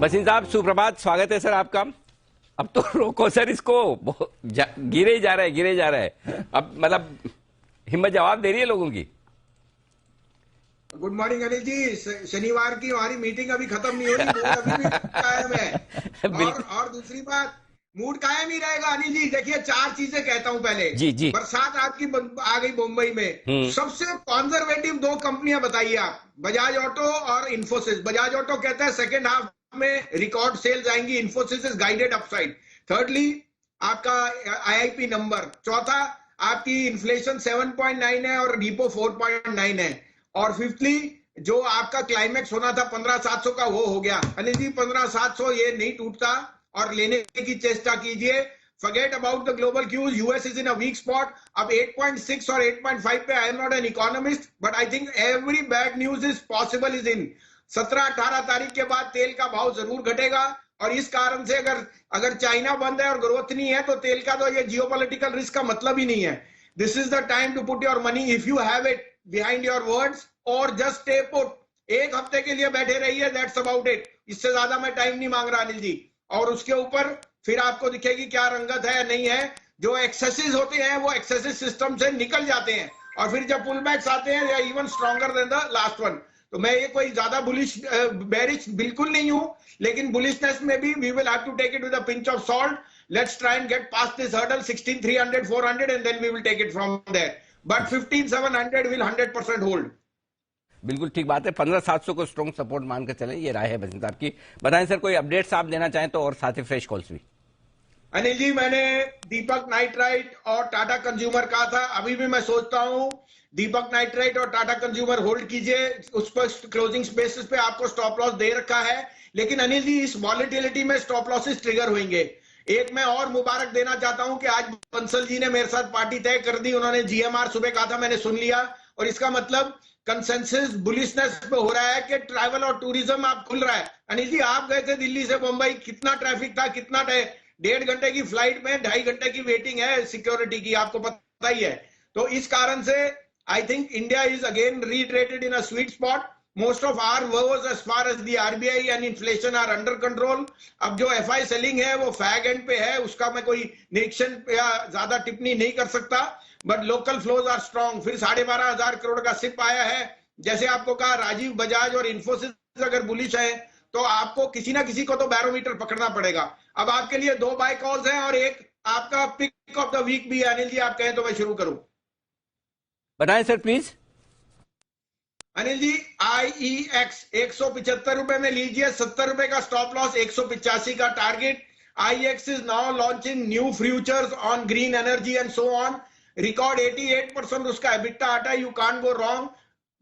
बसिन साहब सुप्रभात, स्वागत है सर आपका। अब तो रोको सर इसको, गिरे ही जा रहा है, गिरे जा रहा है। अब मतलब हिम्मत जवाब दे रही है लोगों की। Good morning Anil ji. शनिवार की हमारी मीटिंग अभी खत्म नहीं हो रही, मूड अभी भी कायम है। और दूसरी बात, मूड कायम ही रहेगा अनिल जी। देखिए, चार चीजें कहता हूं पहले। जी जी। बरसात आपकी आ गई मुंबई में। सबसे कॉन्जर्वेटिव दो कंपनियां बताइए आप, बजाज ऑटो और इन्फोसिस। बजाज ऑटो कहता है सेकेंड हाफ में रिकॉर्ड सेल्स आएंगी, Infosys is guided upside. Thirdly आपका आईआईपी नंबर। चौथा आपकी इन्फ्लेशन 7.9 है और रिपो 4.9 है। और फिफ्थली जो आपका क्लाइमेक्स होना था 15,700 का, वो हो गया। अनिल जी 15,700 ये नहीं टूटता और लेने की चेष्टा कीजिए। Forget about the global cues, US is in a weak spot. अब 8.6 और 8.5 पे, I am not an economist but I think every bad news is possible is in. 17-18 तारीख के बाद तेल का भाव जरूर घटेगा और इस कारण से अगर चाइना बंद है और ग्रोथ नहीं है तो तेल का तो ये जियोपॉलिटिकल रिस्क का मतलब ही नहीं है। This is the time to put your money if you have it behind your words, और जस्ट स्टे पुट। एक हफ्ते के लिए बैठे रहिए, दैट्स अबाउट इट। इससे ज्यादा मैं टाइम नहीं मांग रहा अनिल जी। और उसके ऊपर फिर आपको दिखेगी क्या रंगत है या नहीं है। जो एक्सेसेस होते हैं वो एक्सेसिव सिस्टम से निकल जाते हैं और फिर जब पुल बैक्स आते हैं, they are even stronger than the last one. तो मैं ये कोई ज्यादा बुलिश बेरिश बिल्कुल नहीं हूं, लेकिन बुलिशनेस में भी we will have to take it with a pinch of salt. Let's try and get past this hurdle 16,300 400 and then we will take it from there. But 15,700 will 100% hold. बिल्कुल ठीक बात है। 15,700 को स्ट्रॉन्ग सपोर्ट मानकर चलें, ये राय है बसिन साहब की। बताएं सर, कोई अपडेट्स आप देना चाहें तो, और साथ ही फ्रेश कॉल्स भी। अनिल जी, मैंने दीपक नाइट्राइट और टाटा कंज्यूमर कहा था, अभी भी मैं सोचता हूं दीपक नाइट्राइट और टाटा कंज्यूमर होल्ड कीजिए। उस पर क्लोजिंग बेसिस पे आपको स्टॉप लॉस दे रखा है, लेकिन अनिल जी इस वॉलेटिलिटी में स्टॉप लॉसेस ट्रिगर होंगे। एक मैं और मुबारक देना चाहता हूं कि आज बंसल जी ने मेरे साथ पार्टी तय कर दी। उन्होंने जीएमआर सुबह कहा था, मैंने सुन लिया, और इसका मतलब कंसेंसस बुलिशनेस पे हो रहा है कि ट्रैवल और टूरिज्म आप खुल रहा है। अनिल जी, आप गए थे दिल्ली से मुंबई, कितना ट्रैफिक था, कितना 1.5 घंटे की फ्लाइट में 2.5 घंटे की वेटिंग है सिक्योरिटी की, आपको पता ही है। तो इस कारण से I think India is again retreated in a sweet spot. Most of our woes as far as the RBI and inflation are under control। अब जो FI सेलिंग है वो फैग एंड पे है, उसका मैं कोई निरीक्षण या ज्यादा टिप्पणी नहीं कर सकता, but local flows are strong. फिर 12,500 करोड़ का सिप आया है। जैसे आपको कहा, राजीव बजाज और इन्फोसिस अगर बुलिश है तो आपको किसी ना किसी को तो बैरोमीटर पकड़ना पड़ेगा। अब आपके लिए 2 बाय कॉल्स हैं और एक आपका पिक ऑफ द वीक भी है। अनिल जी, आप कहें तो मैं शुरू करूं। बताएं sir please. Anil ji, IEX 175 रुपए में लीजिए, 70 रुपए का स्टॉप लॉस, 185 का target. IEX is now launching new futures on green energy and so on. Record 88% उसका एबिटा आता है, you can't go wrong.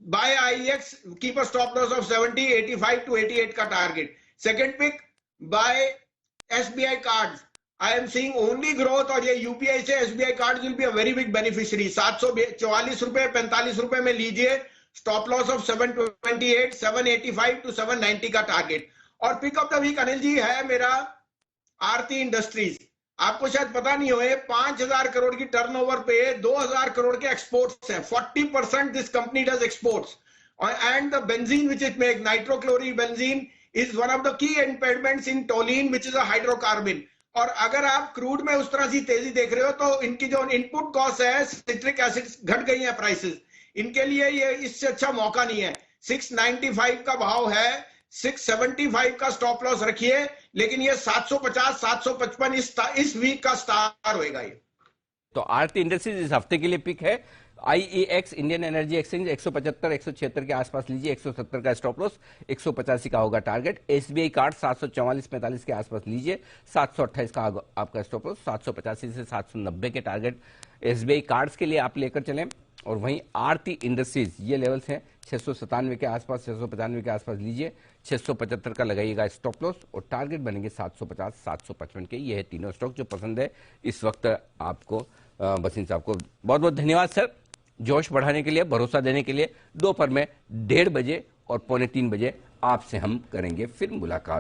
Buy IEX, keep a stop loss of 70, 85 to 88 का target. Second pick, buy SBI cards. I am seeing only growth, और ये UPI से SBI card will be a very big beneficiary. 744 रुपए 45 रुपए में लीजिए, stop loss of 728, 785 to 790 का target. और pick of the week Anil ji है मेरा आरती इंडस्ट्रीज। आपको शायद पता नहीं हो, 5,000 करोड़ की टर्नओवर पे 2,000 करोड़ के एक्सपोर्ट्स हैं। 40% this company does exports. And the benzene which it make, nitrochloric benzene, is one of the key impediments in toluene which is a hydrocarbon. और अगर आप क्रूड में उस तरह से तेजी देख रहे हो तो इनकी जो इनपुट कॉस्ट है, सिट्रिक एसिड घट गई है प्राइसेस, इनके लिए ये इससे अच्छा मौका नहीं है। 695 का भाव है, 675 का स्टॉप लॉस रखिए, लेकिन ये 750 755 इस वीक का स्टार होएगा ये। तो आरती इंडस्ट्रीज इस हफ्ते के लिए पिक है। IEX इंडियन एनर्जी एक्सचेंज 175 176 के आसपास लीजिए, 170 का स्टॉप लॉस, 185 का होगा टारगेट। SBI कार्ड 744 45 के आसपास लीजिए, 728 का आपका स्टॉप लॉस, 785 से 790 के टारगेट SBI कार्ड्स के लिए आप लेकर चलें। और वहीं आरती इंडस्ट्रीज, ये लेवल्स हैं 697 के आसपास, 695 के आसपास लीजिए, 675 का लगाइएगा स्टॉप लॉस, और टारगेट बनेंगे 750 755 के। ये है तीनों स्टॉक जो पसंद है इस वक्त आपको। बसिन साहब को बहुत बहुत धन्यवाद सर, जोश बढ़ाने के लिए, भरोसा देने के लिए। दोपहर में 1:30 बजे और 2:45 बजे आपसे हम करेंगे फिर मुलाकात।